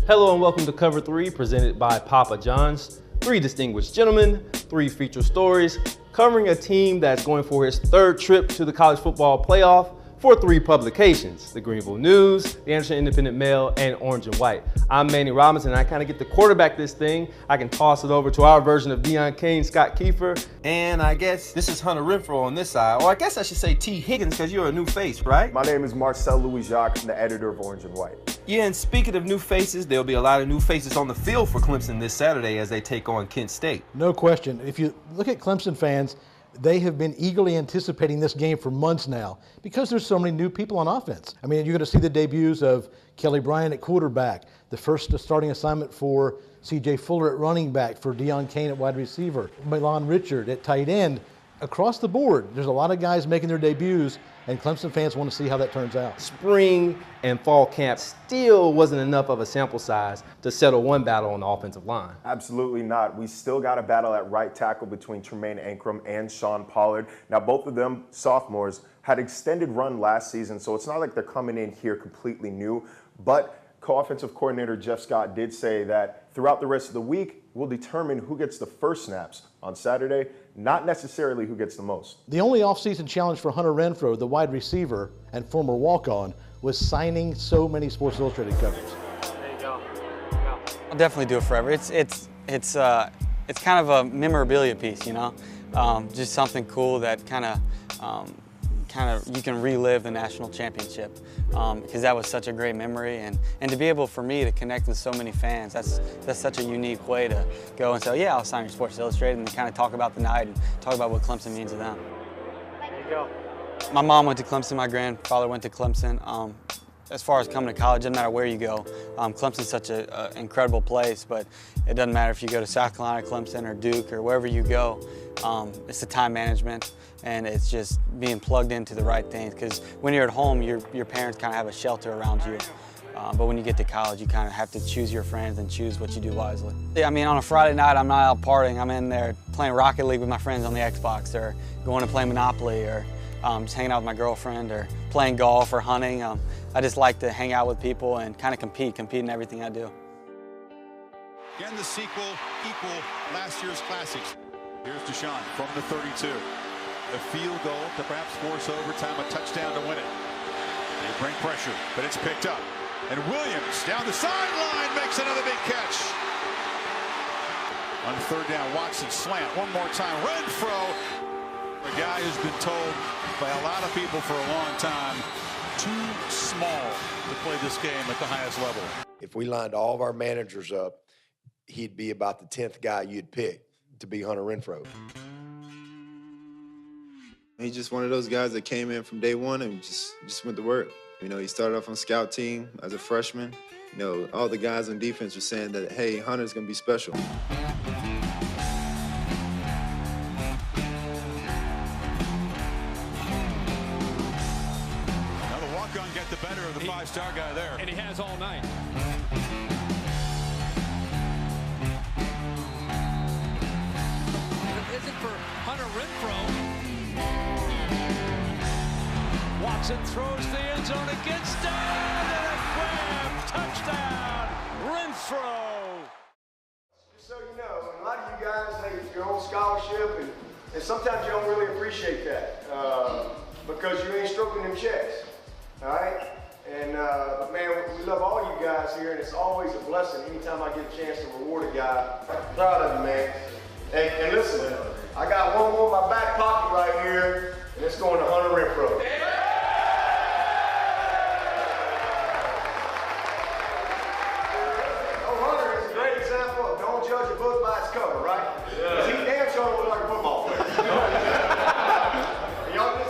Hello and welcome to Cover 3, presented by Papa John's. 3 distinguished gentlemen, 3 feature stories, covering a team that's going for his 3rd trip to the college football playoff for 3 publications: the Greenville News, the Anderson Independent Mail, and Orange and White. I'm Manny Robinson, and I kind of get to quarterback this thing. I can toss it over to our version of Deion Kane, Scott Kiefer, and I guess this is Hunter Renfro on this side, or I guess I should say T. Higgins, because you're a new face, right? My name is Marcel Louis-Jacques, I'm the editor of Orange and White. Yeah, and speaking of new faces, there'll be a lot of new faces on the field for Clemson this Saturday as they take on Kent State. No question. If you look at Clemson fans, they have been eagerly anticipating this game for months now because there's so many new people on offense. I mean, you're going to see the debuts of Kelly Bryant at quarterback, the first starting assignment for C.J. Fuller at running back, for Deion Kane at wide receiver, Milan Richard at tight end. Across the board, there's a lot of guys making their debuts, and Clemson fans want to see how that turns out. Spring and fall camp still wasn't enough of a sample size to settle one battle on the offensive line. Absolutely not. We still got a battle at right tackle between Tremaine Ankrum and Sean Pollard. Now, both of them, sophomores, had extended run last season, so it's not like they're coming in here completely new. But co-offensive coordinator Jeff Scott did say that throughout the rest of the week, we'll determine who gets the first snaps on Saturday, not necessarily who gets the most. The only offseason challenge for Hunter Renfro, the wide receiver and former walk-on, was signing so many Sports Illustrated covers. There you go. I'll definitely do it forever. It's kind of a memorabilia piece, you know, just something cool that kind of you can relive the national championship, because that was such a great memory, and to be able for me to connect with so many fans, that's such a unique way to go and say, yeah, I'll sign your Sports Illustrated, and kind of talk about the night and talk about what Clemson means to them. There you go. My mom went to Clemson, my grandfather went to Clemson. As far as coming to college, it doesn't matter where you go. Clemson's such an incredible place, but it doesn't matter if you go to South Carolina, Clemson, or Duke, or wherever you go. It's the time management, and it's just being plugged into the right things. Because when you're at home, your parents kind of have a shelter around you. But when you get to college, you kind of have to choose your friends and choose what you do wisely. I mean, on a Friday night, I'm not out partying. I'm in there playing Rocket League with my friends on the Xbox, or going to play Monopoly, or just hanging out with my girlfriend, or playing golf, or hunting. I just like to hang out with people and kind of compete in everything I do. Again, the sequel equal last year's classics. Here's Deshaun from the 32. A field goal to perhaps force overtime, a touchdown to win it. They bring pressure, but it's picked up. And Williams down the sideline makes another big catch. On 3rd down, Watson slant one more time. Renfro, a guy who's been told by a lot of people for a long time, too small to play this game at the highest level. If we lined all of our managers up, he'd be about the 10th guy you'd pick to be Hunter Renfro. He's just one of those guys that came in from day one and just went to work. You know, he started off on scout team as a freshman. You know, all the guys on defense were saying that, hey, Hunter's gonna be special. Get the better of the 5-star guy there. And he has all night. If it isn't for Hunter Renfro. Watson throws the end zone, it gets down, and a grab, touchdown, Renfro. Just so you know, a lot of you guys take your own scholarship, and sometimes you don't really appreciate that because you ain't stroking them checks. All right, and man, we love all you guys here, and it's always a blessing anytime I get a chance to reward a guy. Proud of you, man. And listen, I got one more in my back pocket right here, and it's going to Hunter Renfro. Oh, Hunter is a great example of don't judge a book by its cover, right? Yeah. He damn sure look like a football player.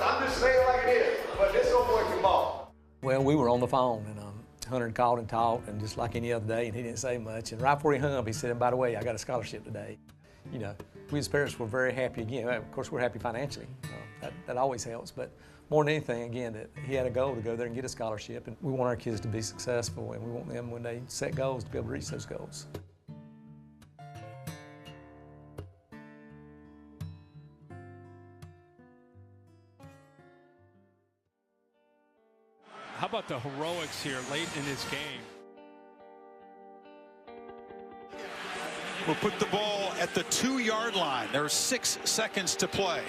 I'm just saying it like it is, but this old boy can ball. Well, we were on the phone, and Hunter called and talked, and just like any other day, and he didn't say much. And right before he hung up, he said, and by the way, I got a scholarship today. You know, we as parents were very happy again. Of course, we're happy financially. That always helps. But more than anything, again, that he had a goal to go there and get a scholarship. And we want our kids to be successful, and we want them, when they set goals, to be able to reach those goals. How about the heroics here late in this game? will put the ball at the 2-yard line. There are 6 seconds to play.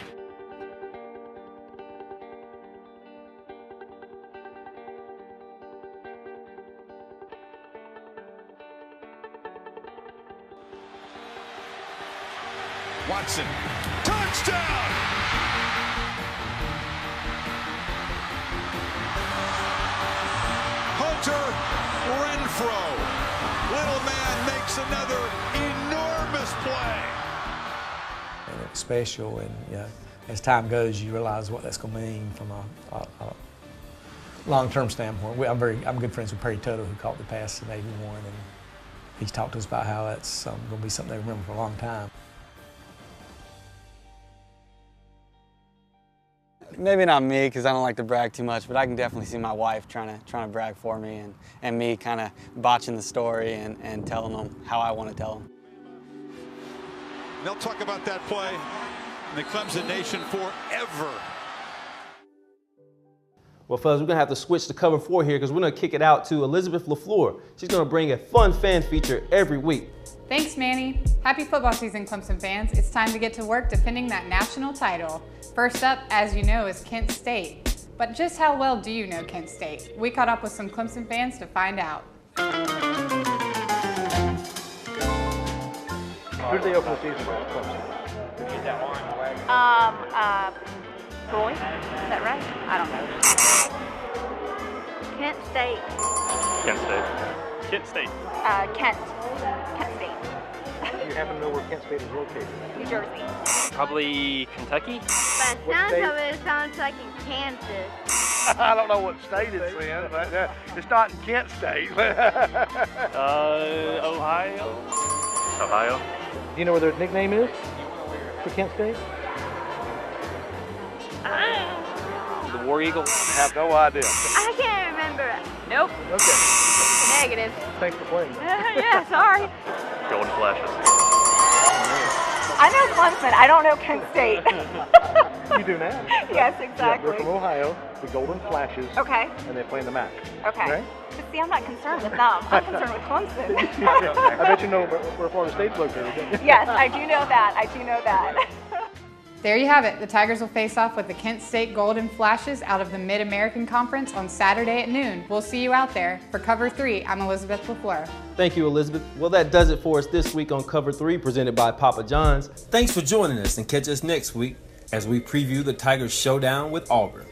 Watson, touchdown! Hunter Renfrow. Little man makes another enormous play. And it's special, and you know, as time goes, you realize what that's going to mean from a long-term standpoint. I'm good friends with Perry Tuttle, who caught the pass in '81, and he's talked to us about how that's going to be something they remember for a long time. Maybe not me, because I don't like to brag too much, but I can definitely see my wife trying to brag for me, and me kind of botching the story and telling them how I want to tell them. They'll talk about that play in the Clemson Nation forever. Well, fellas, we're going to have to switch to cover 4 here because we're going to kick it out to Elizabeth LaFleur. She's going to bring a fun fan feature every week. Thanks, Manny. Happy football season, Clemson fans. It's time to get to work defending that national title. First up, as you know, is Kent State. But just how well do you know Kent State? We caught up with some Clemson fans to find out. Who did they open the season with, Clemson? Troy? Is that right? I don't know. Kent State. Kent State. Kent State. Kent State. Do you happen to know where Kent State is located? New Jersey. Probably Kentucky. By the sounds of it, it sounds like in Kansas. I don't know what state it's in, but it's not in Kent State. Ohio. Ohio. Do you know where their nickname is for Kent State? The War Eagle. I have no idea. I can't remember. Nope. Okay. Negative. Thanks for playing. Yeah, sorry. Golden Flashes. I know Clemson. I don't know Kent State. You do now. Yes, Yeah, exactly. they're from Ohio, the Golden Flashes. Okay. And they play in the MAC. Okay. Right? But see, I'm not concerned with them. I'm concerned with Clemson. I bet you know where Florida State's located. Yes, I do know that. I do know that. There you have it. The Tigers will face off with the Kent State Golden Flashes out of the Mid-American Conference on Saturday at noon. We'll see you out there. For Cover 3, I'm Elizabeth LaFleur. Thank you, Elizabeth. Well, that does it for us this week on Cover 3, presented by Papa John's. Thanks for joining us, and catch us next week as we preview the Tigers' showdown with Auburn.